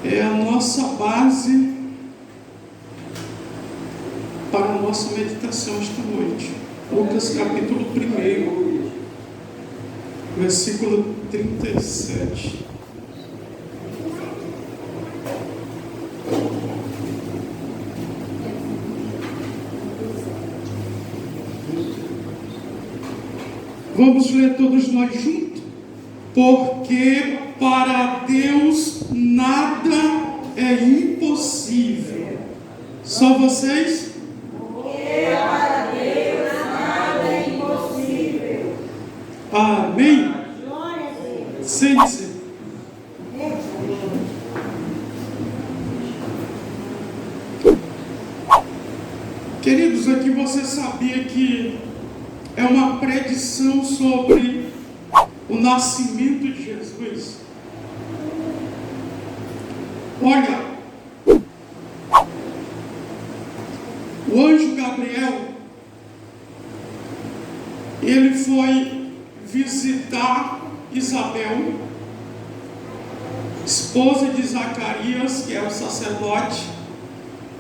é a nossa base para a nossa meditação esta noite. Lucas capítulo 1, versículo 37. Vamos ler todos nós juntos? Porque para Deus nada é impossível. Só vocês? Porque para Deus nada é impossível. Amém? Sente-se. Queridos, aqui você sabia que é uma predição sobre o nascimento de Jesus? Olha, o anjo Gabriel, ele foi visitar Isabel, esposa de Zacarias, que era o sacerdote.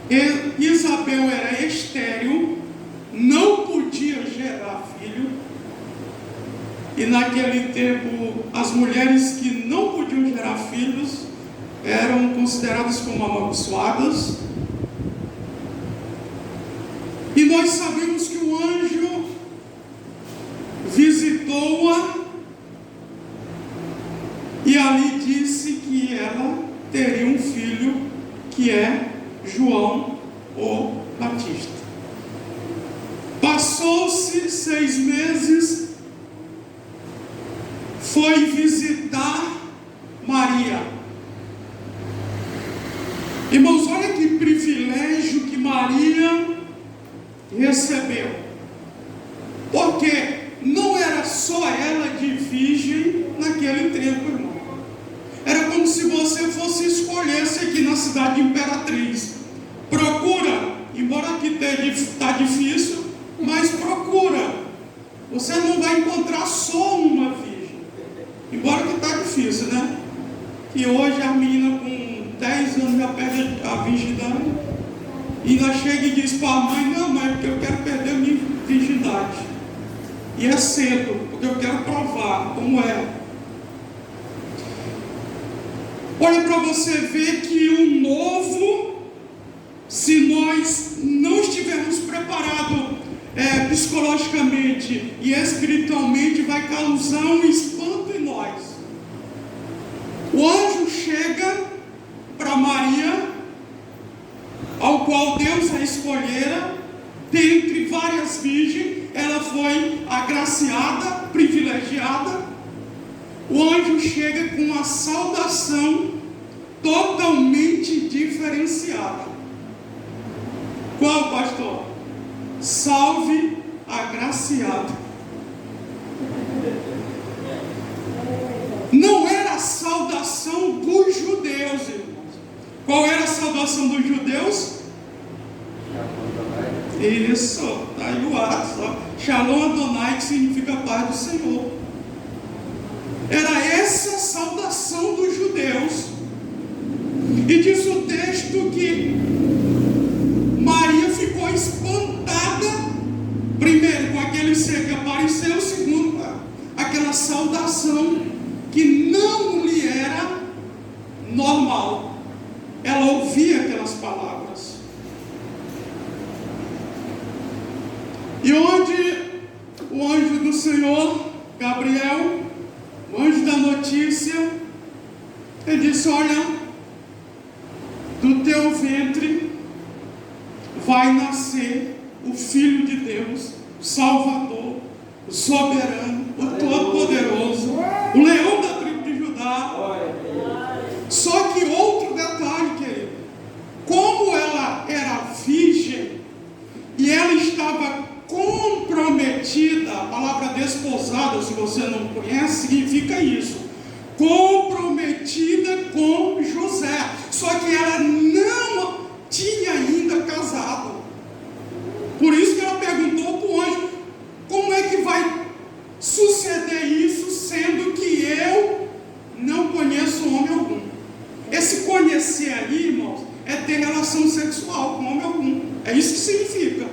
E Isabel era estéril, não podia gerar filho, e naquele tempo as mulheres que não podiam gerar filhos eram consideradas como amaldiçoadas. E nós sabemos que o anjo visitou-a e ali disse que ela teria um filho, que é João o Batista. Passou-se 6 meses, foi visitar Maria. Irmãos, olha que privilégio que Maria recebeu. Porque não era só ela de virgem naquele tempo, irmão. Era como se você fosse escolhesse aqui na cidade de Imperatriz. Procura, embora aqui está difícil, mas procura. Você não vai encontrar só uma virgem, embora que está difícil, né? E hoje a menina com 10 anos já perde a virgindade, e ainda chega e diz para a mãe: não, mãe, porque eu quero perder a minha virgindade. E é cedo, porque eu quero provar como é. Olha para você ver que o novo, se nós não estivermos preparados psicologicamente e espiritualmente, vai causar um espanto em nós. O anjo chega para Maria, ao qual Deus a escolhera, dentre várias virgens, ela foi agraciada, privilegiada. O anjo chega com uma saudação totalmente diferenciada. Qual, pastor? Salve, agraciado. Não era a saudação dos judeus, irmãos. Qual era a saudação dos judeus? Isso, está aí o ato. Shalom Adonai, que significa paz do Senhor. Era essa a saudação dos judeus. E diz o texto que Maria ficou espantada, primeiro com aquele ser que apareceu, segundo aquela saudação que não lhe era normal. Ela ouvia aquelas palavras. E onde o anjo do Senhor, Gabriel, o anjo da notícia, ele disse: olha, do teu ventre vai nascer o Filho de Deus, o Salvador, o soberano, o todo-poderoso, o leão da tribo de Judá. Só que outro detalhe, querido, como ela era virgem e ela estava comprometida, a palavra desposada, se você não conhece, significa isso, comprometida com José, só que ela não tinha ainda casado. Por isso que ela perguntou para o anjo: como é que vai suceder isso, sendo que eu não conheço homem algum? ter relação sexual com homem algum. É isso que significa.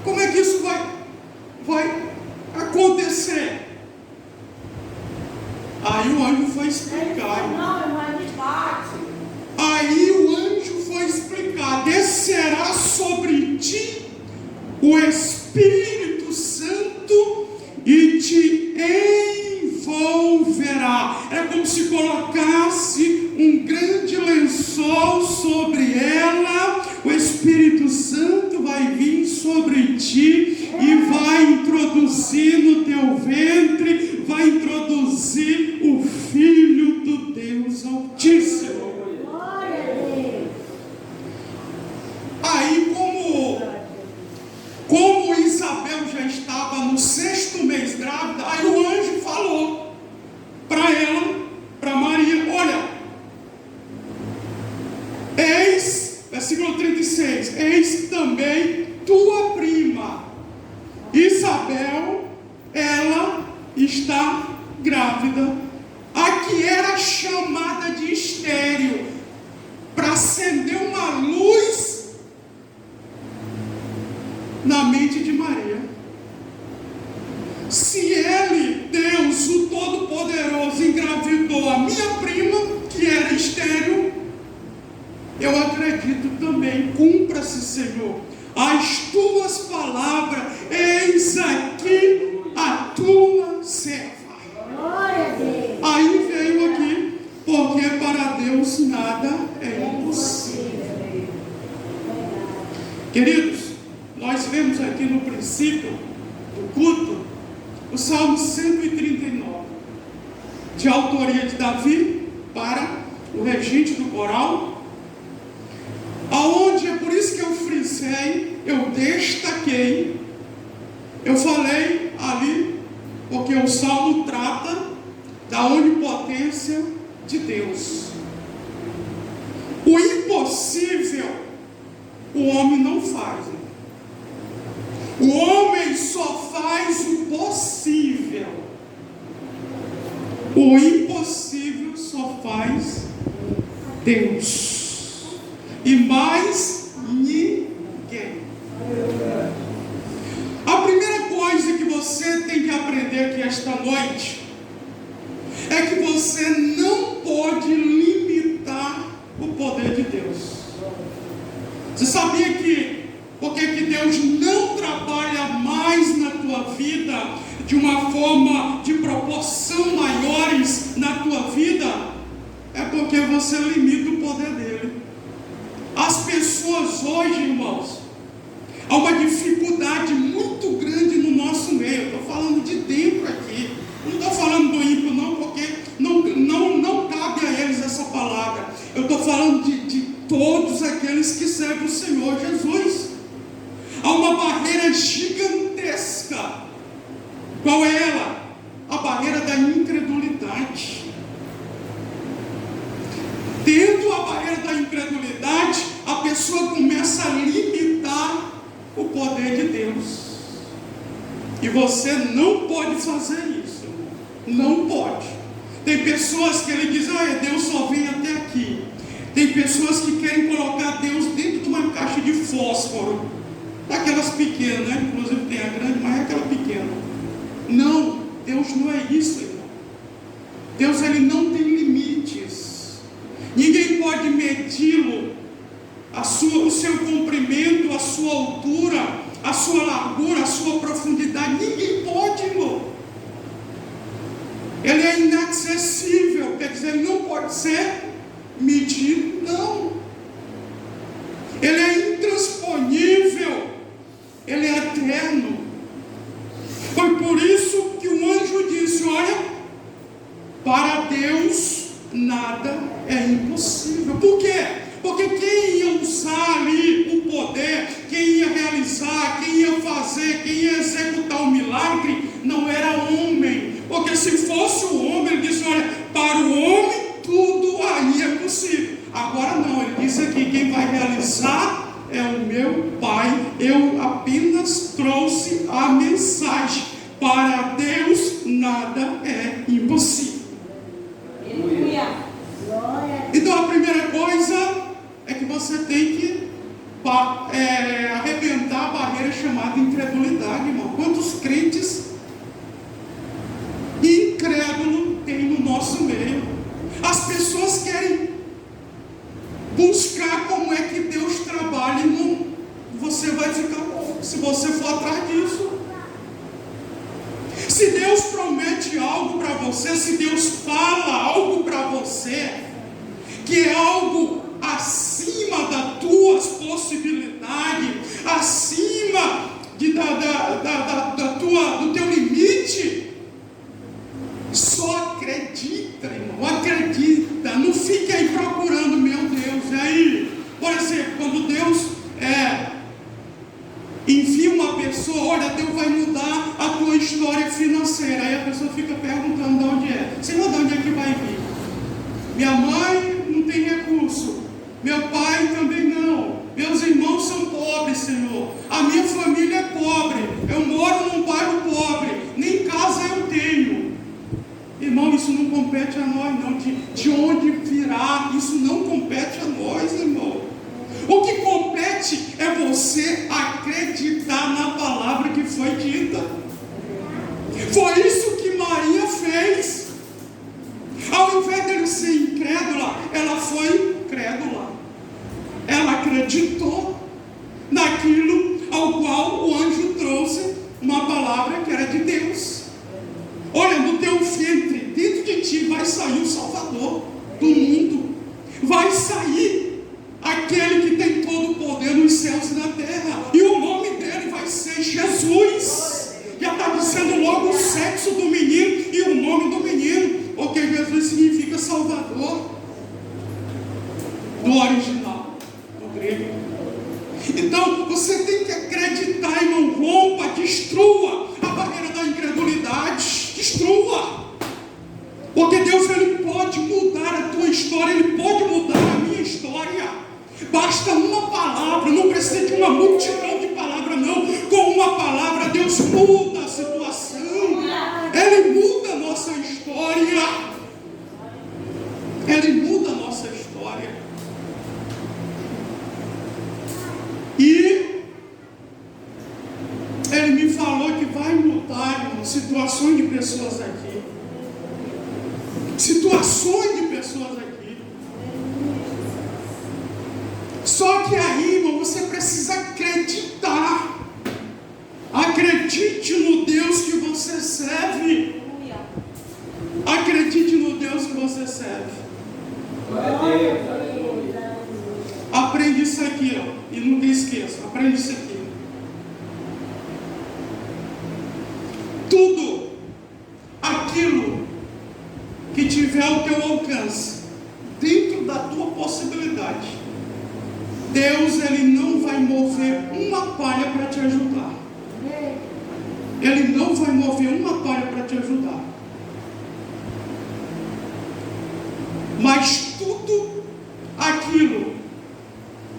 Como é que isso vai acontecer? Aí o anjo foi explicar. Aí o anjo foi explicar: descerá sobre ti o Espírito Santo e te envolverá. É como se colocasse um grande lençol sobre ela. O Espírito Santo vai vir sobre ti e vai introduzir no teu ventre, vai introduzir o Filho do Deus Altíssimo. Aí, como Isabel já estava no 6º mês grávida, aí o anjo falou para ela, para Maria: olha, eis, versículo 36, eis também tua prima Isabel, ela está grávida, a que era chamada de estéril, para acender uma luz na mente de Maria. Se ele, Deus, o Todo-Poderoso, engravidou a minha prima, que era estéril, eu acredito também. Cumpra-se, Senhor, as tuas palavras. Eis aqui a tua serva. Aí veio aqui, porque para Deus nada é impossível. Queridos, nós vemos aqui no princípio do culto o Salmo 139, de autoria de Davi, para o regente do coral, aonde é por isso que eu frisei, eu destaquei, eu falei ali, porque o Salmo trata da onipotência de Deus. O impossível o homem não faz. O homem só faz o possível. O impossível só faz Deus. E mais ninguém. A primeira coisa que você tem que aprender aqui esta noite é que você não pode limitar o poder de Deus. Você sabia que porque que Deus não trabalha mais na tua vida de uma forma de proporção maiores na tua vida? É porque você limita o poder dele. As pessoas hoje, irmãos, há uma dificuldade muito grande no nosso meio. Estou falando de dentro aqui, não estou falando do ímpio não, porque não cabe a eles essa palavra. Eu estou falando de todos aqueles que servem o Senhor Jesus. Há uma barreira gigantesca. Qual é ela? A barreira da incredulidade. Tendo a barreira da incredulidade, a pessoa começa a limitar o poder de Deus. E você não pode fazer isso. Não pode. Tem pessoas que ele diz: Deus só vem até aqui. Tem pessoas que querem colocar Deus dentro de uma caixa de fósforo, daquelas pequenas, né? Inclusive tem a grande, mas é aquela pequena. Não, Deus não é isso, irmão. Deus, ele não tem limites. Ninguém pode medi-lo, o seu comprimento, a sua altura, a sua largura, a sua profundidade. Ninguém pode, irmão. Ele é inacessível, quer dizer, ele não pode ser medido, não. Ele é intransponível, ele é eterno. Foi por isso que o anjo disse: olha, para Deus nada é impossível. Por quê? Porque quem ia usar ali o poder, quem ia realizar, quem ia fazer, quem ia executar o milagre, não era homem. Porque se fosse o homem, ele disse: olha, para o homem tudo aí é possível. Agora não, ele diz aqui: quem vai realizar é o meu Pai. Eu apenas trouxe a mensagem. Para Deus nada é impossível. Então a primeira coisa é que você tem que arrebentar a barreira chamada incredulidade, irmão. Quantos crentes incrédulos tem no nosso meio? As pessoas querem buscar como é que Deus trabalha, e não, você vai ficar louco se você for atrás disso. Se Deus promete algo para você, se Deus fala algo para você, que é algo acima das tuas possibilidades, acima do teu limite, só acredita, irmão, acredita, não fique aí procurando, meu Deus. E aí, por exemplo, quando Deus envia uma pessoa, olha, Deus vai mudar a tua história financeira, aí a pessoa fica perguntando de onde é. Senhor, de onde é que vai vir? Minha mãe não tem recurso, meu pai também não, meus irmãos são pobres, Senhor, a minha família é pobre, eu moro num bairro pobre, nem casa eu tenho. Irmão, isso não compete a nós, não. De onde virá, isso não compete a nós, irmão. O que compete é você acreditar na palavra que foi dita. Foi isso que Maria fez. Ao invés de ser incrédula, ela foi crédula. Ela acreditou naquilo ao qual o anjo trouxe uma palavra que era de Deus. Olha, no teu ventre, dentro de ti vai sair o Salvador do mundo. Vai sair aquele que tem todo o poder nos céus e na terra. E o nome dele vai ser Jesus. Já está dizendo logo o sexo do menino e o nome do menino. Porque Jesus significa Salvador. Do original, do grego. Então, você tem que acreditar, irmão. Rompa, destrua a barreira da incredulidade. Destrua. Porque Deus, Ele pode mudar a tua história, Ele pode mudar a minha história. Basta uma palavra, não precisa de uma multidão de palavras, não. Com uma palavra, Deus muda a situação. Ele muda a nossa história. Ele muda a nossa história. E Ele me falou que vai mudar, irmão, situações de pessoas aqui. Situações de pessoas aqui. Só que aí, irmão, você precisa acreditar. Acredite no Deus que você serve. Acredite no Deus que você serve. Aprende isso aqui, ó, e nunca esqueça. Aprende isso aqui. Tudo aquilo que tiver ao teu alcance, dentro da tua possibilidade, Deus, Ele não vai mover uma palha para te ajudar. Ele não vai mover uma palha para te ajudar. Mas tudo aquilo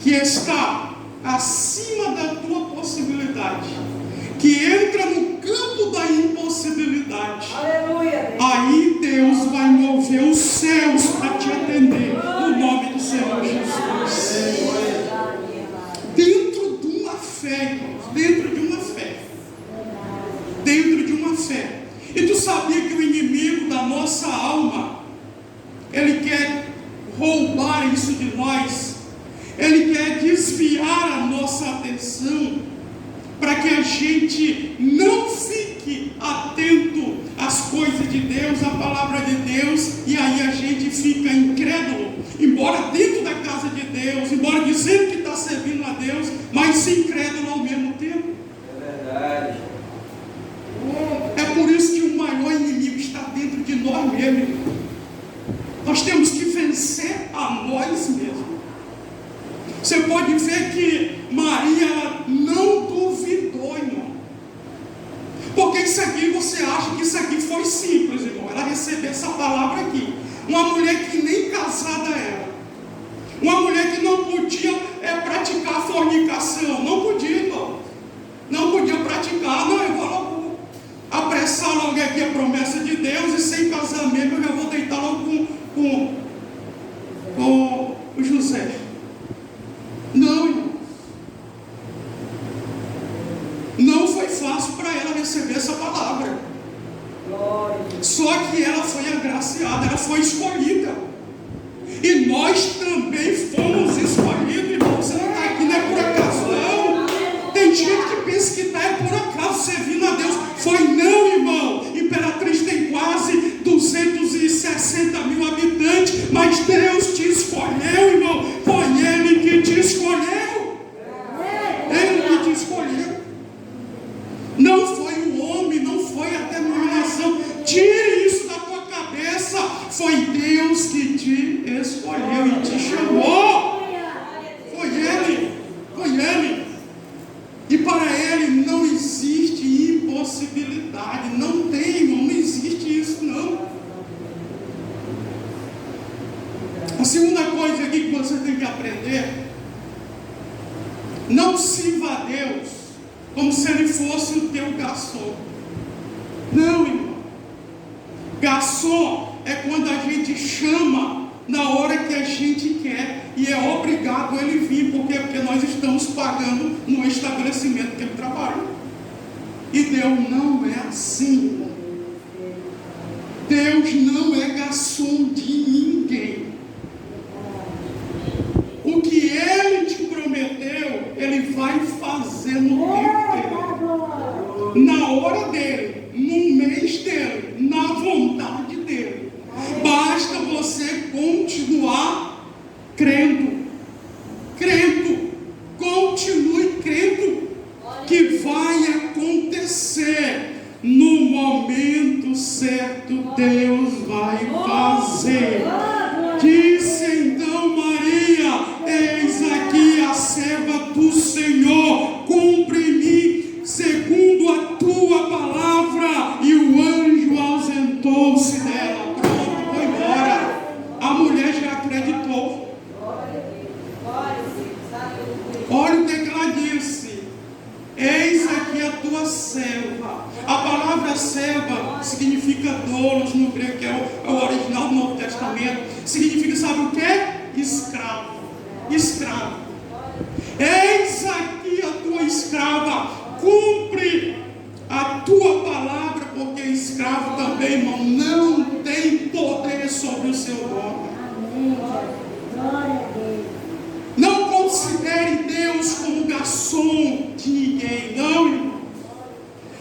que está acima da tua possibilidade, que entra no campo da impossibilidade, aleluia, aí Deus vai mover os céus para te atender, no nome do Senhor Jesus. Dentro de uma fé, irmãos, dentro de uma fé. Dentro de uma fé. E tu sabia que o inimigo da nossa alma, ele quer roubar isso de nós, ele quer desviar a nossa atenção, para que a gente não fique atento às coisas de Deus, à palavra de Deus, e aí a gente fica incrédulo, embora dentro da casa de Deus, embora dizendo que está servindo a Deus, mas incrédulo ao mesmo tempo. É verdade. É por isso que o maior inimigo está dentro de nós mesmos. Nós temos que vencer a nós mesmos. Você pode ver que Maria, ela não duvidou, irmão. Porque isso aqui, você acha que isso aqui foi simples, irmão. Ela recebeu essa palavra aqui. Uma mulher que nem casada era. Uma mulher que não podia praticar fornicação. Não podia, irmão. Não podia praticar. Não, eu vou logo apressar logo aqui a promessa de Deus, e sem casamento eu já vou deitar logo com o José. E nós também fomos escolhidos, irmão. Você não está aqui, não é por acaso, não. Tem gente que pensa que está é por acaso servindo a Deus. Foi não, irmão. Imperatriz tem quase 260 mil habitantes, mas Deus te escolheu, irmão. Foi Ele que te escolheu. Ele que te escolheu. Não foi o homem, não foi a denominação. Tire isso da tua cabeça. Foi Deus que te escolheu e te chamou. Foi Ele. Foi Ele. E para Ele não existe impossibilidade. Não tem, irmão. Não existe isso, não. A segunda coisa aqui que você tem que aprender: não sirva a Deus como se Ele fosse o teu garçom. Não, irmão. Garçom é quando a gente chama na hora que a gente quer e é obrigado Ele vir. Por quê? Porque nós estamos pagando no estabelecimento que Ele trabalha. E Deus não é assim. Deus não é garçom de ninguém. O que Ele te prometeu, Ele vai fazer no tempo dele, na hora dele, no mês dele, na vontade dele. Basta você continuar crendo. Continue crendo que vai acontecer. No momento certo, Deus vai fazer. Disse então Maria: eis aqui a serva do Senhor, cumpre em mim segundo a tua palavra. E o anjo ausentou-se dela. Pronto, foi embora. A mulher já acreditou. Olha o que ela disse: eis aqui a tua serva. A palavra serva significa doulos no grego, que é o original do Novo Testamento. Significa, sabe o que? Escravo. Escravo. Eis aqui a tua escrava, cumpre a tua palavra, porque escravo também, irmão, não tem poder sobre o seu dono. Não considere Deus como garçom de ninguém, não, irmão.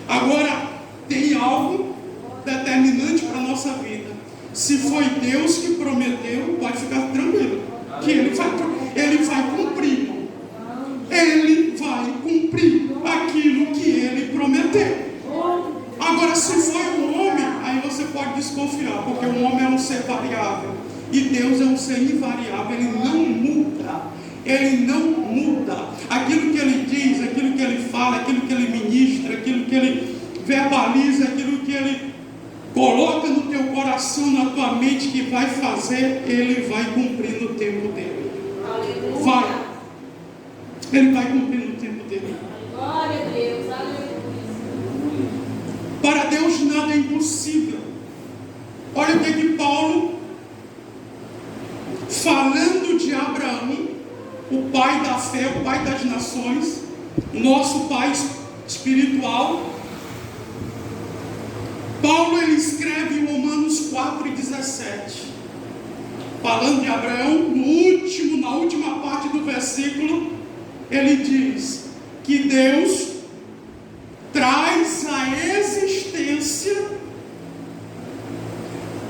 Agora, tem algo determinante para a nossa vida. Se foi Deus que prometeu, pode ficar tranquilo, que Ele vai cumprir, irmão. Ele vai cumprir aquilo que Ele prometeu. Agora, se foi um homem, aí você pode desconfiar, porque o homem é um ser variável e Deus é um ser invariável. Ele não muda. Ele não muda. Aquilo que Ele diz, aquilo que Ele fala, aquilo que Ele ministra, aquilo que Ele verbaliza, aquilo que Ele coloca no teu coração, na tua mente que vai fazer, Ele vai cumprir no tempo dele. Vai. Ele vai cumprir no tempo dele. Glória a Deus. Aleluia. Para Deus nada é impossível. Olha o que Paulo, falando de Abraão, o pai da fé, o pai das nações, nosso pai espiritual, Paulo ele escreve em Romanos 4,17, falando de Abraão, na última parte do versículo, ele diz que Deus traz à existência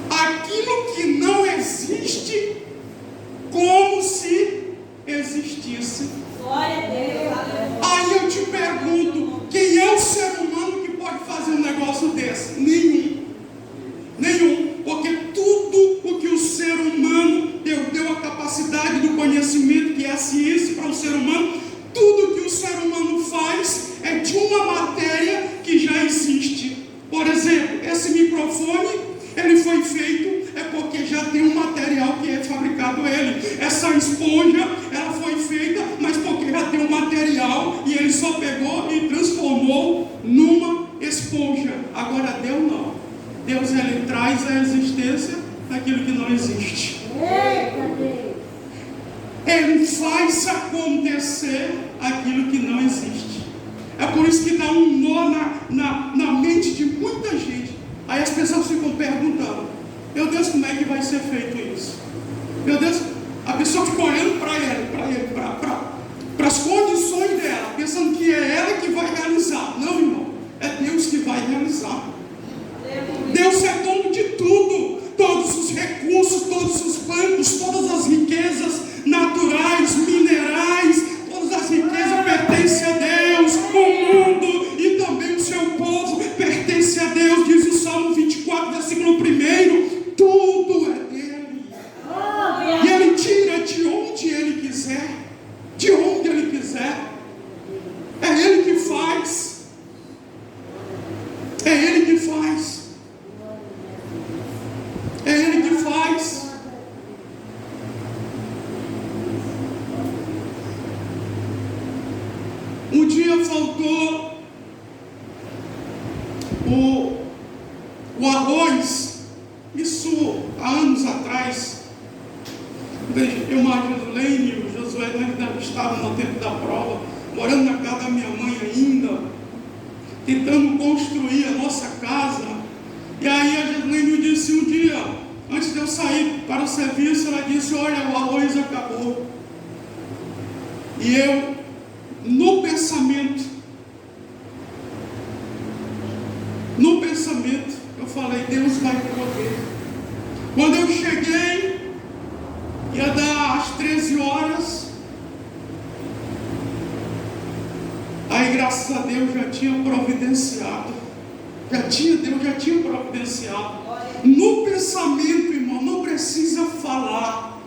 aquilo que não existe como se existisse. Glória a Deus. Aí eu te pergunto, quem é o ser humano que pode fazer um negócio desse? Nenhum. Porque tudo o que o ser humano deu a capacidade do conhecimento, que é a ciência para o ser humano, tudo que o ser humano faz é de uma matéria que já existe. Por exemplo, esse microfone, ele foi feito, é porque já tem um material que é fabricado ele. Essa esponja, ela foi feita, mas porque já tem um material e ele só pegou e transformou numa esponja. Agora Deus não. Deus ele traz a existência daquilo que não existe. Ele faz acontecer aquilo que não existe. É por isso que dá um nó na mente de muita gente. Aí as pessoas ficam perguntando: meu Deus, como é que vai ser feito isso? Meu Deus, dia faltou o arroz, isso há anos atrás. Eu imagino o Lênin e o Josué ainda estavam no tempo da prova, morando na casa da minha mãe ainda, tentando construir a nossa casa. E aí a Gislaine me disse um dia, antes de eu sair para o serviço, ela disse: olha, o arroz acabou. E eu, no pensamento, eu falei: Deus vai prover. Quando eu cheguei, ia dar às 13 horas, aí graças a Deus já tinha providenciado. Deus já tinha providenciado. No pensamento, irmão, não precisa falar.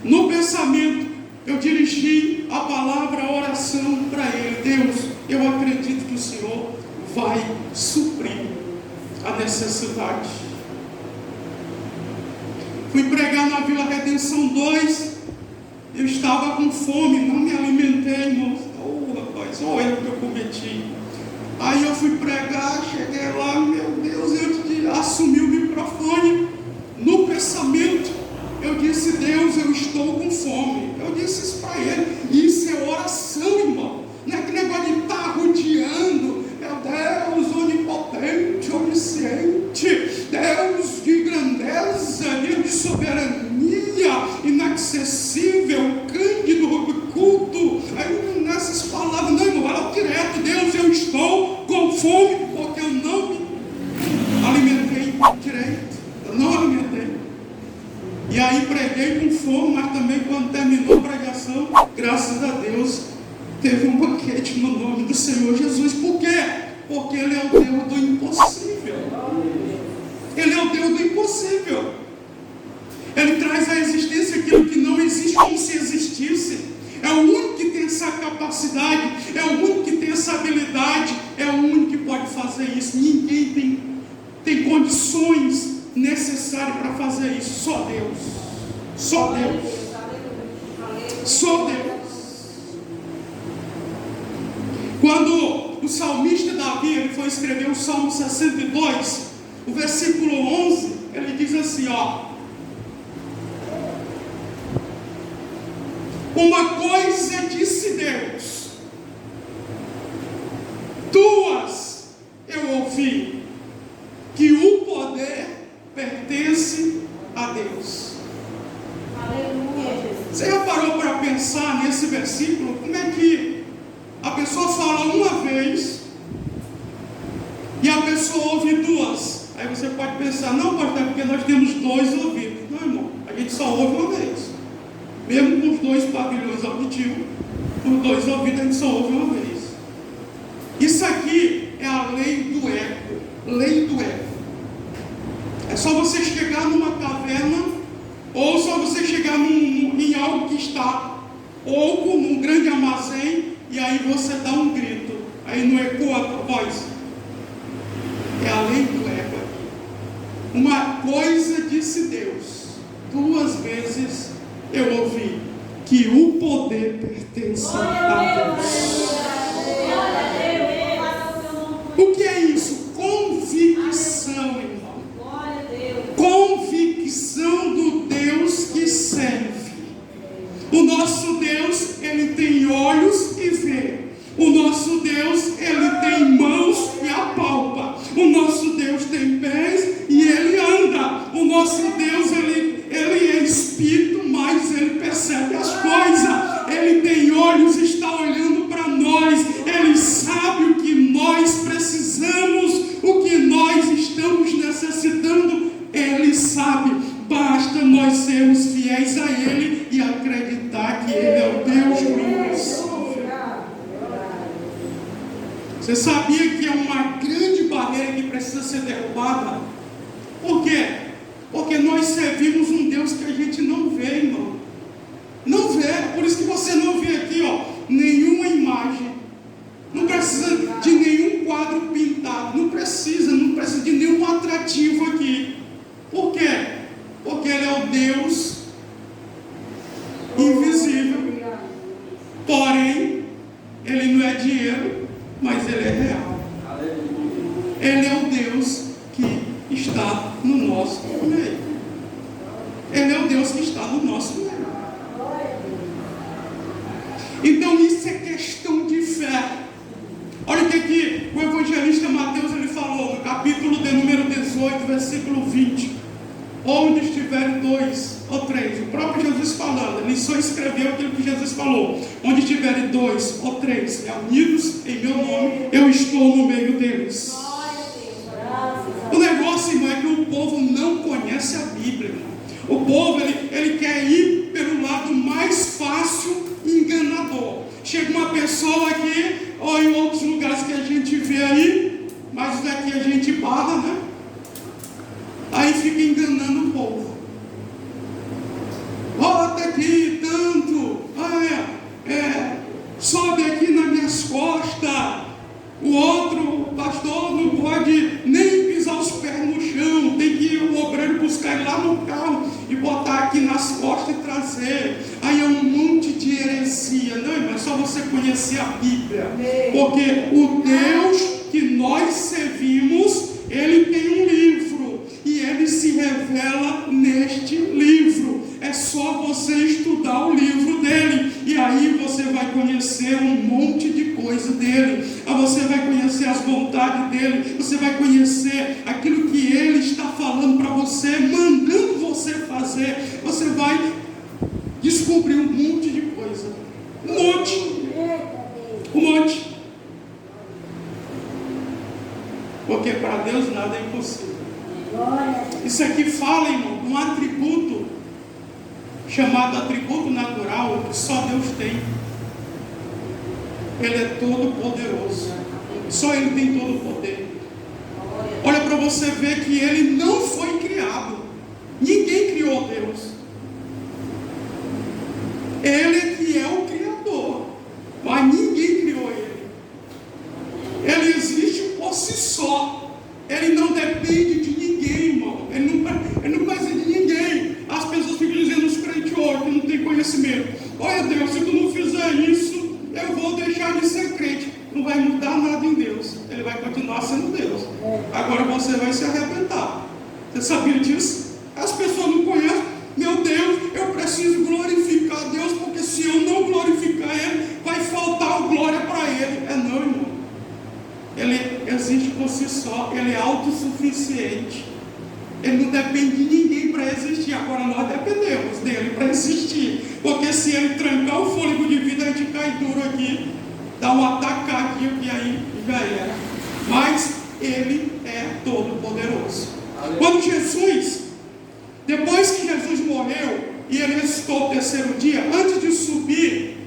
No pensamento, eu dirigi a palavra, a oração para Ele: Deus, eu acredito que o Senhor vai suprir a necessidade. Fui pregar na Vila Redenção 2, eu estava com fome, não me alimentei, irmão. Rapaz, olha o que eu cometi. Aí eu fui pregar, cheguei lá, meu Deus, eu assumi o microfone. No pensamento, eu disse: Deus, eu estou com fome. Eu disse isso para Ele. Isso é oração, irmão. Não é aquele negócio de estar rodeando. Meu Deus, onipotente, onisciente, Deus de grandeza, Deus de soberania, inacessível, cândido, culto. Aí nessas palavras, não, irmão, fala direto: Deus, eu estou com fome, porque eu não me alimentei direito. Eu não alimentei. E aí preguei com fome, mas também quando terminou a pregação, graças a Deus, teve um banquete no nome do Senhor Jesus. Por quê? Porque Ele é o Deus do impossível. Ele é o Deus do impossível. Ele traz à existência aquilo que não existe como se existisse. É o único que tem essa capacidade, é o único que tem essa habilidade, é o único que pode fazer isso. Ninguém tem condições necessárias para fazer isso. Só Deus. Só Deus. Só Deus. Quando o salmista Davi, ele foi escrever o Salmo 62, o versículo 11, ele diz assim, ó: uma coisa disse Deus, duas eu ouvi, que o poder pertence a Deus. Aleluia, Jesus. Você já parou para pensar nesse versículo? Como é que a pessoa fala uma vez e a pessoa ouve duas? Aí você pode pensar: não, pastor, porque nós temos dois ouvidos. Não, irmão, a gente só ouve uma vez. Mesmo com os dois pavilhões auditivos, os dois ouvidos, a gente só ouve uma vez. Isso aqui é a lei do eco. Lei do eco. É só você chegar numa caverna, ou só você chegar em algo que está oco, num grande armazém, e aí você dá um grito. Aí não ecoa a tua voz. É a lei do eco aqui. Uma coisa disse Deus, duas vezes eu ouvi, que o poder pertence a Deus. O que é isso? Convicção, irmão. Convicção do Deus que serve. O nosso Deus, Ele tem olhos e vê. O nosso Deus, Ele tem mãos e apalpa. O nosso Deus tem pés e Ele anda. O nosso Deus, Ele é espírito, mas Ele percebe as coisas. Ele tem olhos e está olhando para nós. Ele sabe o que nós precisamos, o que nós estamos necessitando. Ele sabe. Basta nós sermos fiéis a Ele e acreditar que Ele é o Deus do impossível. Você sabia que é uma grande barreira que precisa ser derrubada? Por quê? Porque nós servimos um Deus que a gente não vê, irmão. Não vê. Por isso que você não vê aqui, ó, nenhuma imagem. Não precisa de nenhum quadro pintado. Não precisa de nenhum atrativo aqui. Por quê? Porque Ele é o Deus invisível. Porém, Ele não é dinheiro. Ele é real. Ele é o Deus que está no nosso meio. Ele é o Deus que está no nosso meio. Então isso é questão de fé. Olha o que o evangelista Mateus ele falou no capítulo de número 18, versículo 20. Onde estiverem 2 ou 3, o próprio Jesus falando, ele só escreveu aquilo que Jesus falou. Onde estiverem 2 ou 3 unidos em meu nome, eu estou no meio deles. O negócio, irmão, é que o povo não conhece a Bíblia, irmão. O povo, ele quer ir pelo lado mais fácil e enganador. Chega uma pessoa aqui, ou em outros lugares que a gente vê aí, mas daqui a gente barra, né? Aí fica enganando o povo. Bota aqui tanto, sobe aqui nas minhas costas. O outro pastor não pode nem pisar os pés no chão, tem que ir o obreiro buscar ele lá no carro e botar aqui nas costas e trazer. Aí é um monte de heresia. Não, irmão, é só você conhecer a Bíblia. Porque o Deus que nós servimos, ele tem um livro e ele se revela neste livro. É só você estudar o livro dele e aí você vai conhecer um monte de coisa dele. Aí você vai conhecer as vontades dele, você vai conhecer aquilo que ele está falando para você, mandando você fazer. Você vai descobrir um monte de coisa. Um monte. Porque para Deus nada é impossível. Isso aqui fala, irmão, de um atributo chamado atributo natural que só Deus tem. Ele é todo poderoso. Só Ele tem todo o poder. Olha para você ver que Ele não foi criado. Ninguém criou Deus. Ele é que é o Criador, mas ninguém criou Ele. Ele existe por si só. Ele não depende de ninguém, irmão. Ele não precisa de ninguém. As pessoas ficam dizendo, os crentes hoje, que não tem conhecimento. Olha Deus, se tu não fizer isso, eu vou deixar de ser crente. Não vai mudar nada em Deus. Ele vai continuar sendo Deus. Agora você vai se arrebentar. Você sabia disso? As pessoas não conhecem. Meu Deus, eu preciso glorificar Deus, porque se eu não glorificar Ele, vai faltar glória para Ele. Não, irmão. Ele existe por si só. Ele é autossuficiente. Ele não depende de ninguém para existir. Agora nós dependemos dele para existir. Porque se ele trancar o fôlego de vida, a gente cai duro aqui, dá um ataque cardíaco e aí já era. Mas ele é todo poderoso. Quando Jesus, depois que Jesus morreu e ele ressuscitou o terceiro dia, antes de subir,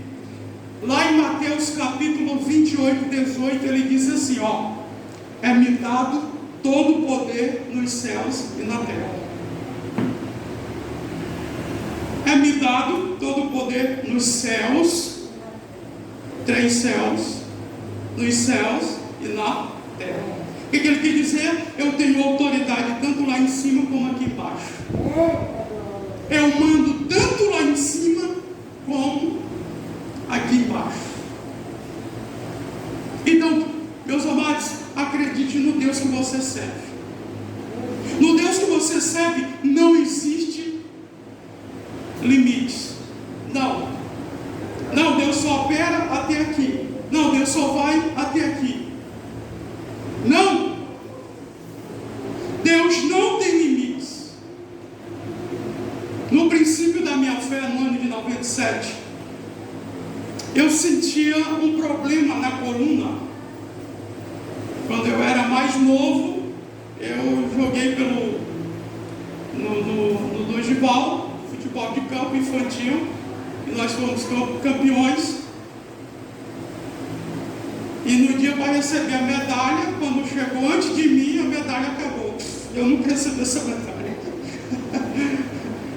lá em Mateus capítulo 28, 18, ele diz assim, é-me dado todo o poder nos céus e na terra. É-me dado todo o poder nos céus, 3 céus, nos céus e na terra. O que ele quer dizer? Eu tenho autoridade tanto lá em cima como aqui embaixo. Eu mando tanto lá em cima como aqui embaixo. Então, meus amados, acredite no Deus que você serve. No Deus que você serve não existe limites. Não, Deus só opera até aqui. Não, Deus só vai até aqui. Não. Deus não tem limites. No princípio da minha fé, no ano de 97, eu sentia um problema na coluna. Quando eu era mais novo, eu joguei no Dorival, futebol de campo infantil, e nós fomos campeões. E no dia para receber a medalha, quando chegou antes de mim, a medalha acabou. Eu nunca recebi essa medalha.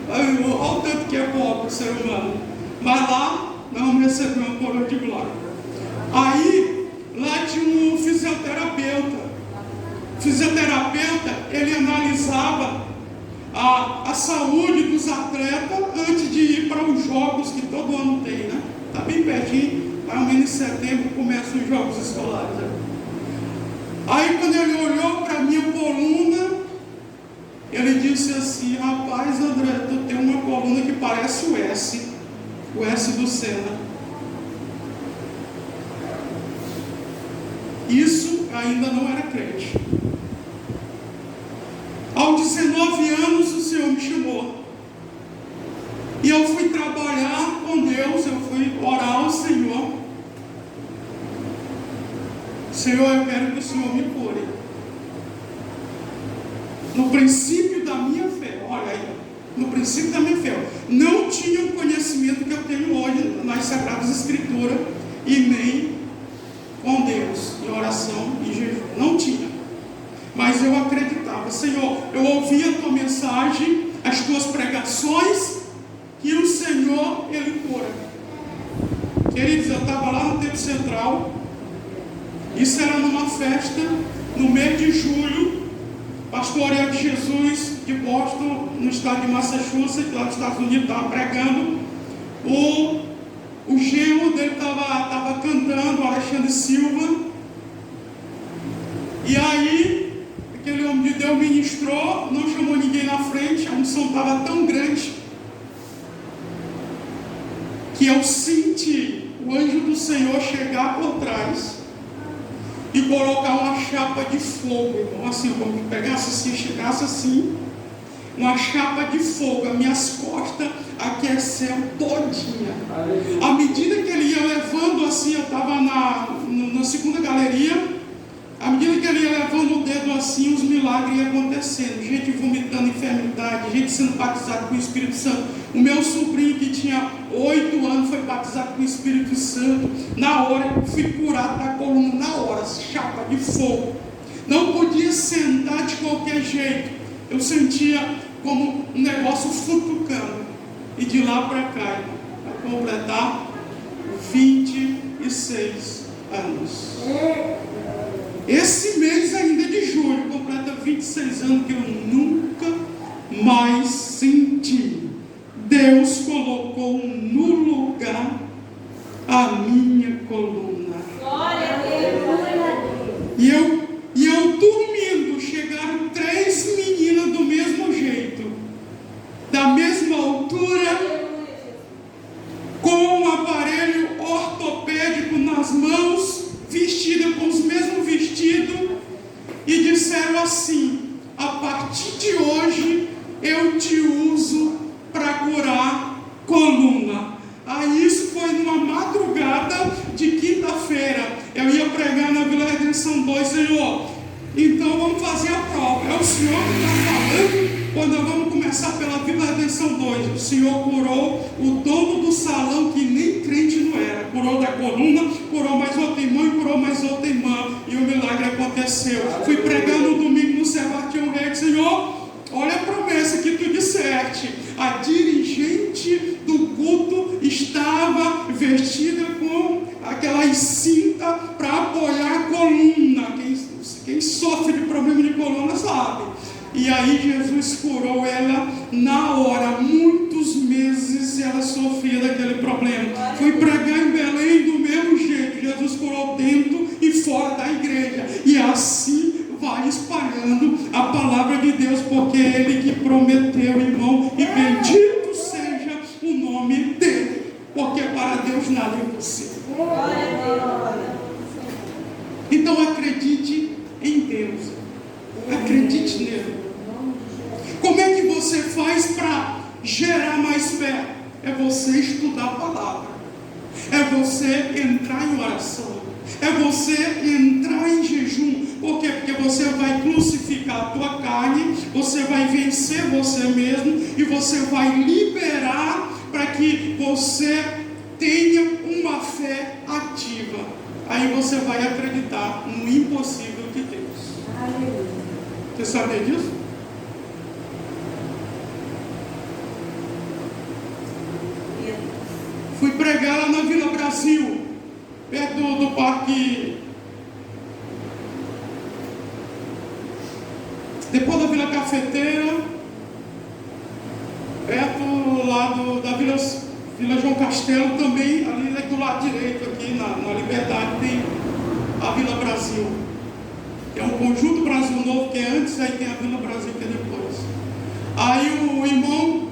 Olha o tanto que é pobre o ser humano. Mas lá, nós vamos receber uma coroa de glória. Aí, lá tinha um fisioterapeuta. O fisioterapeuta, ele analisava a saúde dos atletas antes de ir para os jogos que todo ano tem, né? Está bem pertinho, mais ou menos em setembro começam os jogos escolares, né? Aí quando ele olhou para a minha coluna, ele disse assim: rapaz, André, tu tem uma coluna que parece o S do Senna. Isso ainda não era crente. Aos 19 anos o Senhor me chamou. E eu fui trabalhar com Deus, eu fui orar ao Senhor. Senhor, eu quero que o Senhor me cure. No princípio da minha fé, olha aí, no princípio da minha fé, não tinha o conhecimento que eu tenho hoje nas Sagradas Escrituras e nem com Deus, em oração e jejum. Não tinha. Mas eu acreditava. Senhor, eu ouvi a tua mensagem, as tuas pregações, que o Senhor, Ele cura. Queridos, eu estava lá no Templo Central. Isso era numa festa, no mês de julho. Pastor Ariel de Jesus, de Boston, no estado de Massachusetts, lá nos Estados Unidos, estava pregando. O genro dele estava cantando, Alexandre Silva. E aí, aquele homem de Deus ministrou, não chamou ninguém na frente, a unção estava tão grande que eu senti o anjo do Senhor chegar por trás e colocar uma chapa de fogo, irmão, assim, como que pegasse assim, chegasse assim, uma chapa de fogo, as minhas costas aqueceram todinha. À medida que ele ia levando assim, eu estava na segunda galeria, à medida que ele ia levando o dedo assim, os milagres iam acontecendo, gente vomitando enfermidade, gente sendo batizado com o Espírito Santo. O meu sobrinho que tinha 8 anos foi batizado com o Espírito Santo. Na hora eu fui curado da coluna, na hora, chapa de fogo. Não podia sentar de qualquer jeito. Eu sentia como um negócio futucando. E de lá para cá, vai completar 26 anos. Esse mês ainda de julho, completa 26 anos que eu nunca mais senti. Deus colocou no lugar a minha coluna. Glória a Deus. E eu dormindo, chegaram 3 meninas do mesmo jeito, da mesma altura, com um aparelho ortopédico nas mãos, vestida com os mesmos vestidos, e disseram assim: a partir de hoje eu te uso para curar coluna. Aí isso foi numa madrugada de quinta-feira. Eu ia pregar na Vila Redenção 2, Senhor. Então vamos fazer a prova. É o Senhor que está falando. Quando nós vamos começar pela Vila Redenção 2, o Senhor curou o dono do salão, que nem crente não era. Curou da coluna, curou mais outra irmã e curou mais outra irmã. E o milagre aconteceu. Fui pregar no domingo no Sebastião Rei, Senhor, olha a promessa que tu disseste. A dirigente do culto estava vestida com aquela cinta para apoiar a coluna. Quem sofre de problema de coluna sabe. E aí Jesus curou ela na hora. Muitos meses ela sofria daquele problema. Fui pregar em Belém do mesmo jeito. Jesus curou dentro e fora da igreja. E assim vai espalhando a palavra de Deus, porque é Ele que prometeu, irmão, e bendito seja o nome dEle, porque para Deus nada é impossível. Então acredite em Deus, acredite nele. Como é que você faz para gerar mais fé? É você estudar a palavra, é você entrar em oração, é você entrar em jejum. Por quê? Porque você vai crucificar a tua carne, você vai vencer você mesmo e você vai liberar para que você tenha uma fé ativa. Aí você vai acreditar no impossível de Deus. Você sabia disso? Fui pregar lá na Vila Brasil, perto do parque. Depois da Vila Cafeteira, perto lá da Vila João Castelo, também, ali do lado direito, aqui na Liberdade, tem a Vila Brasil. É um conjunto Brasil Novo que é antes, aí tem a Vila Brasil que é depois. Aí o irmão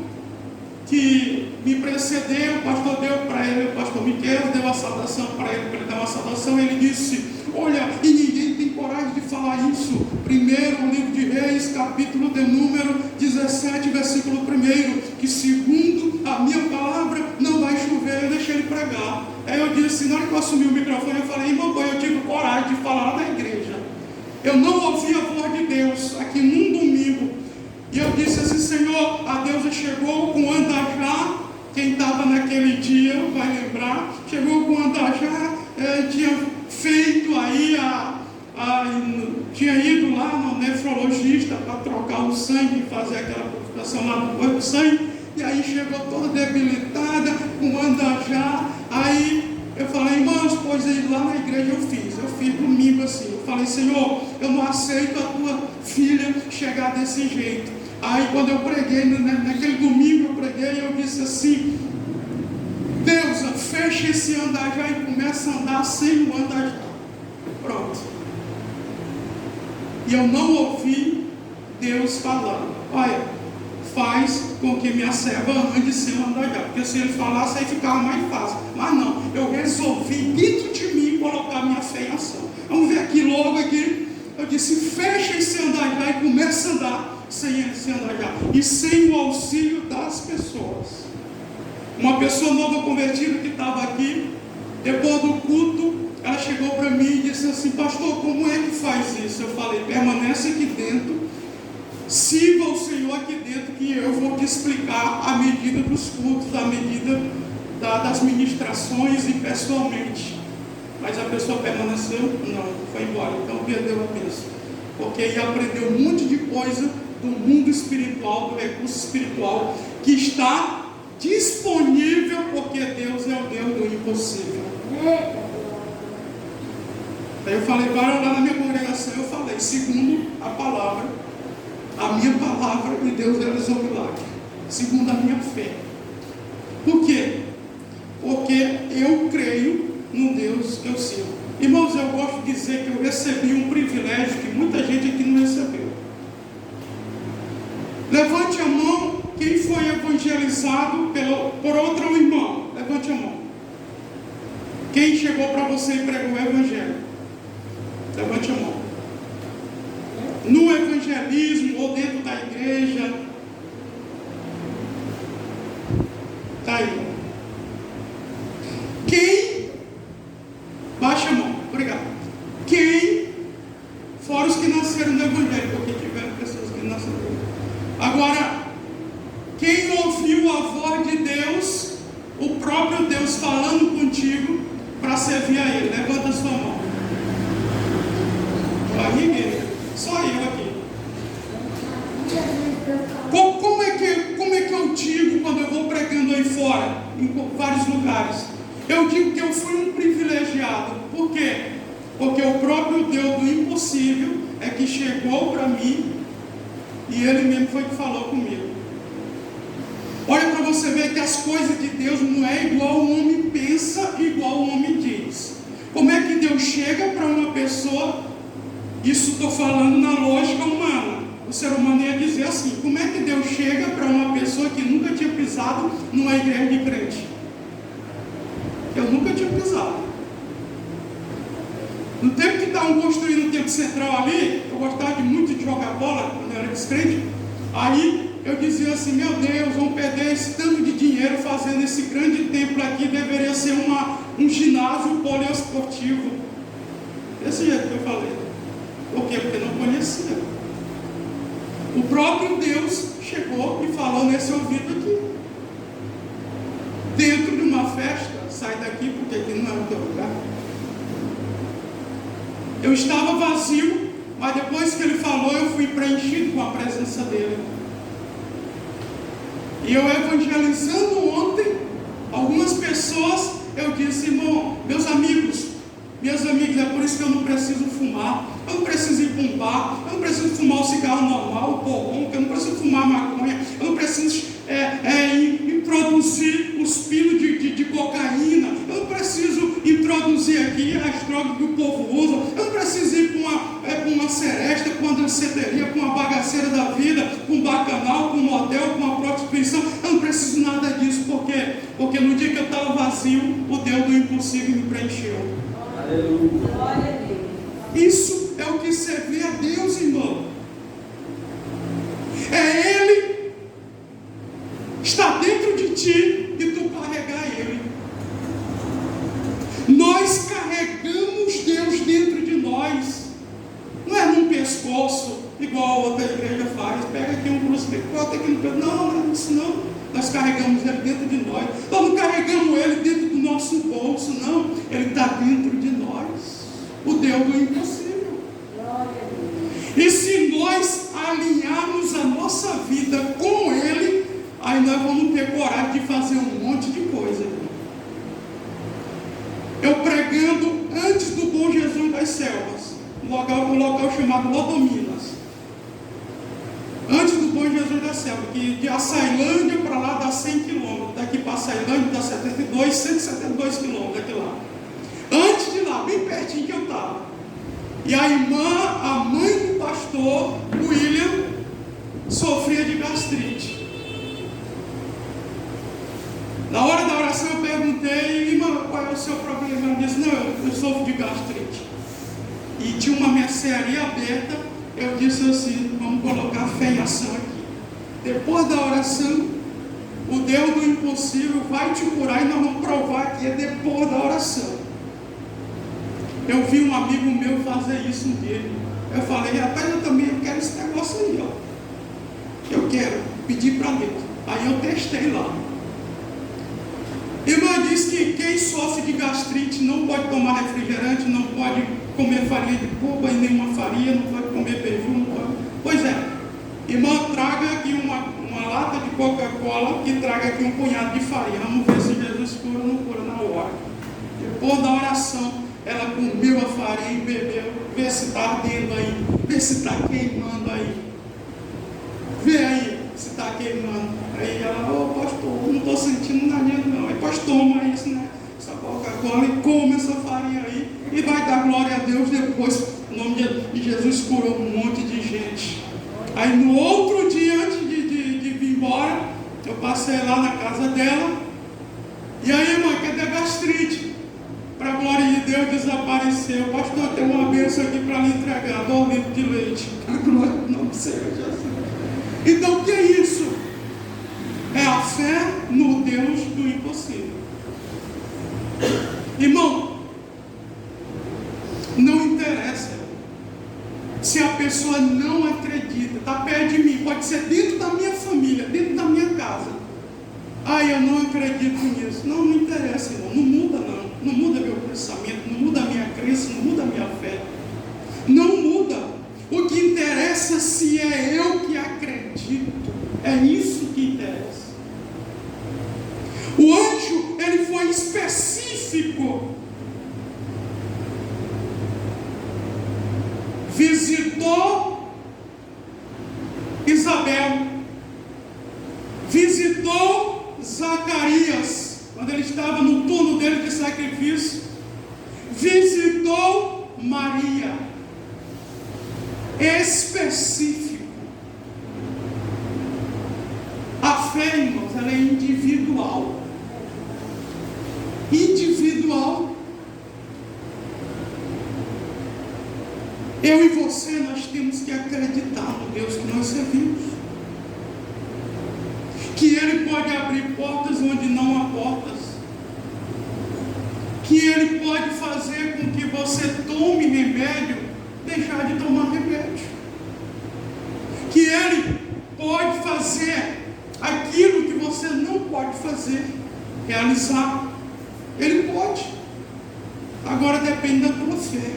que me precedeu, o pastor deu para ele, o pastor Miquel deu a saudação para ele dar uma saudação, ele disse: olha, e ninguém tem coragem de falar isso. Primeiro, o livro de Reis, capítulo de número 17, versículo 1, que segundo a minha palavra não vai chover. Eu deixei ele pregar. Aí eu disse, na hora que eu assumi o microfone, eu falei: irmão, eu tive coragem de falar na igreja. Eu não ouvi a voz de Deus aqui num domingo. E eu disse assim: Senhor, a deusa chegou com andajá. Quem estava naquele dia vai lembrar. Chegou com andajá, tinha feito aí tinha ido lá no nefrologista para trocar o sangue, fazer aquela purificação lá no corpo do sangue. E aí chegou toda debilitada, com andajá. Aí eu falei: irmãos, pois aí lá na igreja eu fiz domingo assim. Eu falei: Senhor, eu não aceito a tua filha chegar desse jeito. Aí quando eu preguei, naquele domingo eu preguei, eu disse assim: Deusa, fecha esse andajá e começa a andar sem o andajá. Pronto. E eu não ouvi Deus falando: olha, faz com que minha serva ande sem o andajá. Porque se ele falasse, aí ficava mais fácil. Mas não, eu resolvi dentro de mim colocar minha fé em ação. Vamos ver aqui logo aqui. Eu disse: fecha esse andajá e começa a andar sem esse andajá e sem o auxílio das pessoas. Uma pessoa nova convertida que estava aqui, depois do culto, ela chegou para mim e disse assim: pastor, como é que faz isso? Eu falei: permanece aqui dentro, sirva o Senhor aqui dentro, que eu vou te explicar a medida dos cultos, a medida das ministrações e pessoalmente. Mas a pessoa permaneceu? Não, foi embora. Então perdeu a bênção, porque aí aprendeu um monte de coisa do mundo espiritual, do recurso espiritual que está disponível, porque Deus é o Deus do impossível. Aí eu falei: para lá na minha congregação, eu falei: segundo a palavra, a minha palavra, e Deus realizou o milagre, segundo a minha fé. Por quê? Porque eu creio no Deus que eu sirvo. Irmãos, eu gosto de dizer que eu recebi um privilégio que muita gente aqui não recebeu. Levante a mão quem foi evangelizado por outro irmão. Levante a mão. Quem chegou para você e pregou o evangelho? Levante a mão. No evangelismo ou dentro da igreja. Está aí. Quem? Baixa a mão. Obrigado. Quem? Fora os que nasceram no evangelho, porque tiveram pessoas que nasceram. Agora, quem ouviu a voz de Deus, o próprio Deus falando contigo para servir a Ele? Levanta a sua mão. Ninguém, só eu aqui. Como é que eu digo quando eu vou pregando aí fora, em vários lugares? Eu digo que eu fui um privilegiado. Por quê? Porque o próprio Deus do impossível é que chegou para mim e Ele mesmo foi que falou comigo. Olha para você ver que as coisas de Deus não é igual o homem pensa, igual o homem diz. Como é que Deus chega para uma pessoa? Isso estou falando na lógica humana. O ser humano ia dizer assim: como é que Deus chega para uma pessoa que nunca tinha pisado numa igreja de crente? Eu nunca tinha pisado. No tempo que estavam construindo o templo central ali, eu gostava muito de jogar bola quando eu era descrente. Aí eu dizia assim: meu Deus, vão perder esse tanto de dinheiro fazendo esse grande templo aqui, deveria ser um ginásio poliesportivo. Desse jeito que eu falei. Por quê? Porque não conhecia. O próprio Deus chegou e falou nesse ouvido aqui. Dentro de uma festa, sai daqui porque aqui não é o teu lugar. Eu estava vazio, mas depois que ele falou, eu fui preenchido com a presença dele. E eu evangelizando ontem, algumas pessoas, eu disse: irmão, meus amigos, minhas amigas, é por isso que eu não preciso fumar, eu não preciso ir para um bar, eu não preciso fumar o cigarro normal, o porrão, eu não preciso fumar maconha, eu não preciso introduzir os pinos de cocaína, eu não preciso introduzir aqui as drogas que o povo usa, eu não preciso ir para uma danceteria, com a bagaceira da vida, com um bacanal, com um motel, com uma prostituição. Eu não preciso nada disso, porque no dia que eu estava vazio, o Deus do impossível me preencheu. Aleluia. Isso é o que servir a Deus, irmão. É Ele estar dentro de ti e tu carregar Ele. Nós carregamos Deus dentro de nós. Não é num pescoço, igual a outra igreja faz. Pega aqui um crucifixo, bota aqui no pescoço. Não, não é isso não. Nós carregamos Ele dentro de nós. Nós não carregamos Ele dentro do nosso bolso, não. Ele está dentro de nós. O Deus do impossível. E se nós alinharmos a nossa vida com Ele, aí nós vamos ter coragem de fazer um monte de coisa. Eu pregando antes do Bom Jesus das Selvas, um local chamado Lodominas. Antes do Bom Jesus das Selvas, que de Açailândia para lá dá 100 quilômetros. Daqui para Açailândia dá 172 quilômetros daqui lá. Antes de lá, bem pertinho que eu estava. E a mãe do pastor William, sofria de gastrite. Na hora da oração eu perguntei, irmã, qual é o seu problema? Ela disse, não, eu sofro de gastrite. E tinha uma mercearia aberta. Eu disse assim, vamos colocar fé em ação aqui. Depois da oração, o Deus do impossível vai te curar e nós vamos provar que é depois da oração. Eu vi um amigo meu fazer isso um dia. Eu falei, rapaz, eu quero esse negócio aí, ó. Eu quero pedir para Deus. Aí eu testei lá. Irmã diz que quem sofre de gastrite não pode tomar refrigerante, não pode comer farinha de polpa e nenhuma farinha, não pode comer beiju, não pode. Pois é, irmã, traga aqui uma lata de Coca-Cola e traga aqui um punhado de farinha. Vamos ver se Jesus cura ou não cura na hora. Depois da oração, ela comeu a farinha e bebeu. Vê se está ardendo aí. Vê se está queimando aí. Vê aí se está queimando. Aí ela, pastor, não estou sentindo nada não. Aí pastor, toma isso, né? Essa Coca-Cola e come essa farinha aí. E vai dar glória a Deus depois. Em nome de Jesus curou um monte de gente. Aí no outro dia, antes de vir embora, eu passei lá na casa dela. E aí, irmã, cadê a gastrite? Para a glória de Deus desapareceu. Pastor, tem uma bênção aqui para lhe entregar. 2 litros de leite. Para a glória do nome do Senhor Jesus. Então, o que é isso? É a fé no Deus do impossível. Irmão, não interessa se a pessoa não acredita. Está perto de mim. Pode ser dentro da minha família, dentro da minha casa. Eu não acredito nisso. Não interessa, irmão. Não muda, não. Não muda meu pensamento, não muda a minha crença, não muda a minha fé. Não muda. O que interessa se é eu que acredito. É isso que interessa. O anjo, ele foi específico. Visitou Isabel. Visitou Zacarias, quando ele estava no turno dele de sacrifício. Visitou Maria. Específico. A fé, irmãos, ela é individual. Individual. Eu e você, nós temos que acreditar no Deus que nós servimos. Que Ele pode abrir portas onde não há portas. Que Ele pode fazer com que você tome remédio, deixar de tomar remédio. Que Ele pode fazer aquilo que você não pode fazer, realizar. Ele pode. Agora depende da tua fé.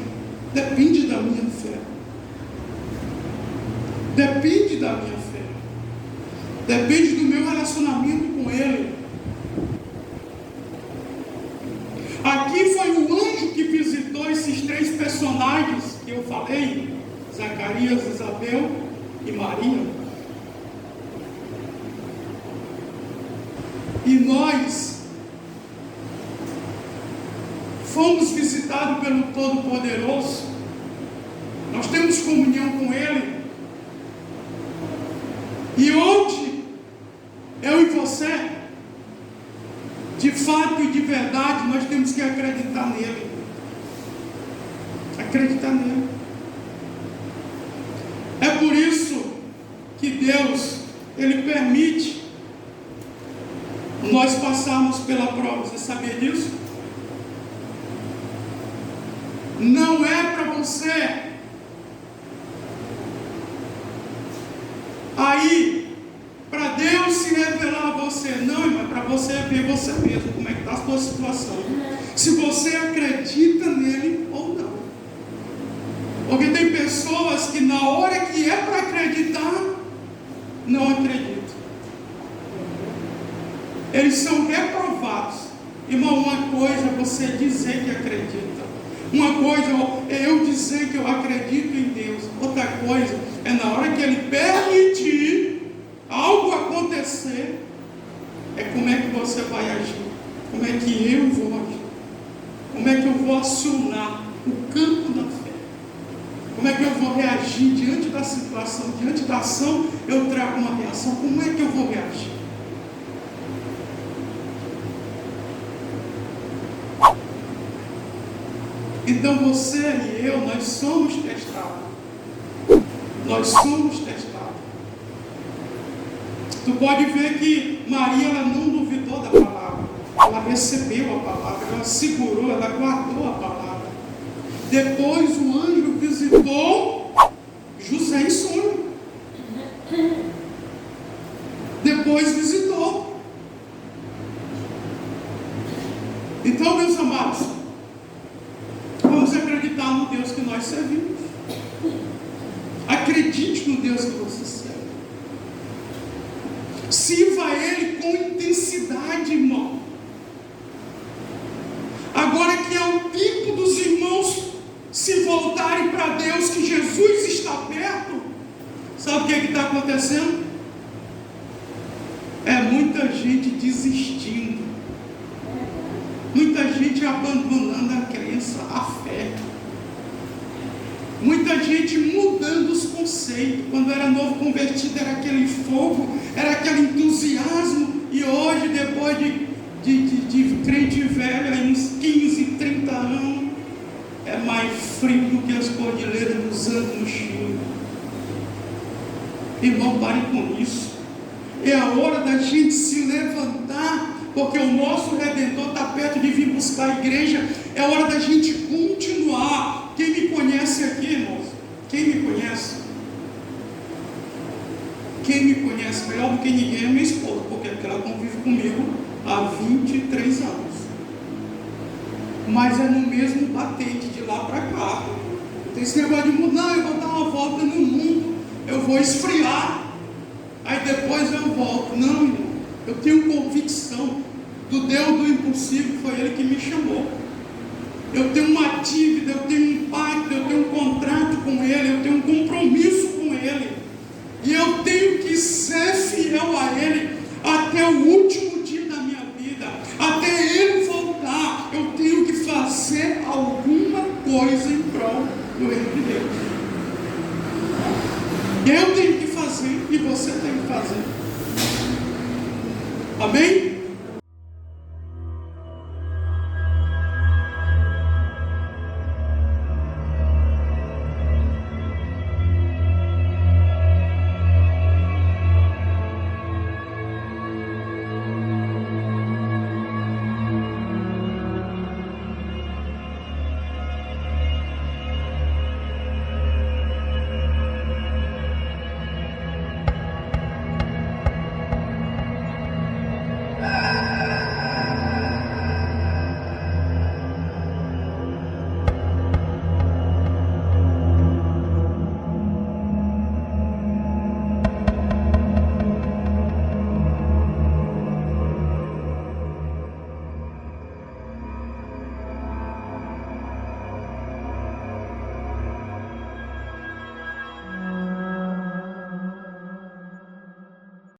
Depende da minha fé. Depende da minha fé. Depende do meu relacionamento com Ele. Aqui foi o anjo que visitou esses 3 personagens que eu falei: Zacarias, Isabel e Maria. E nós fomos visitados pelo Todo-Poderoso. Nós temos comunhão com Ele. E onde eu e você, de fato e de verdade, nós temos que acreditar nele. Acreditar nele. É por isso que Deus, Ele permite nós passarmos pela prova. Você sabia disso? Não é para você aí, para Deus se revelar a você, não, irmão, é para você ver você mesmo, como é que está a sua situação, se você acredita nele ou não. Porque tem pessoas que na hora que é para acreditar, não acreditam. Eles são reprovados. Irmão, uma coisa é você dizer que acredita, uma coisa é eu dizer que eu acredito em Deus, outra coisa é na hora que Ele permitir algo acontecer, é como é que você vai agir, como é que eu vou agir, como é que eu vou acionar o campo da fé, como é que eu vou reagir diante da situação, diante da ação, eu trago uma reação, como é que eu vou reagir? Então você e eu, nós somos testados. Nós somos testados. Tu pode ver que Maria, ela não duvidou da palavra. Ela recebeu a palavra, ela segurou, ela guardou a palavra. Depois o anjo visitou José em sonho. Depois visitou. Então, meus amados, vamos acreditar no Deus que nós servimos. Acredite no Deus que você serve. Sirva a Ele com intensidade, irmão. Agora que é o tempo dos irmãos se voltarem para Deus, que Jesus está perto, sabe o que está acontecendo? É muita gente desistindo, muita gente abandonando a crença, a fé, muita gente mudando os conceitos. Quando era novo convertido era aquele fogo, era aquele entusiasmo, e hoje, depois de crente velho, aí uns 15, 30 anos, é mais frio do que as cordilheiras dos Andes no Chile. Irmão, pare com isso. É a hora da gente se levantar, porque o nosso Redentor está perto de vir buscar a igreja. É hora da gente continuar. Quem me conhece aqui, irmãos? Quem me conhece? Quem me conhece melhor do que ninguém é minha esposa, porque ela convive comigo há 23 anos. Mas é no mesmo batente de lá para cá. Tem esse negócio de mudar, eu vou dar uma volta no mundo, eu vou esfriar, aí depois eu volto. Não, irmão, eu tenho convicção do Deus do impossível, foi Ele que me chamou. Eu tenho uma dívida, eu tenho um pacto, eu tenho um contrato com Ele, eu tenho um compromisso com Ele, e eu tenho que ser fiel a Ele até o último dia da minha vida, até Ele voltar. Eu tenho que fazer alguma coisa em prol do reino de Deus. Eu tenho que fazer e você tem que fazer. Amém?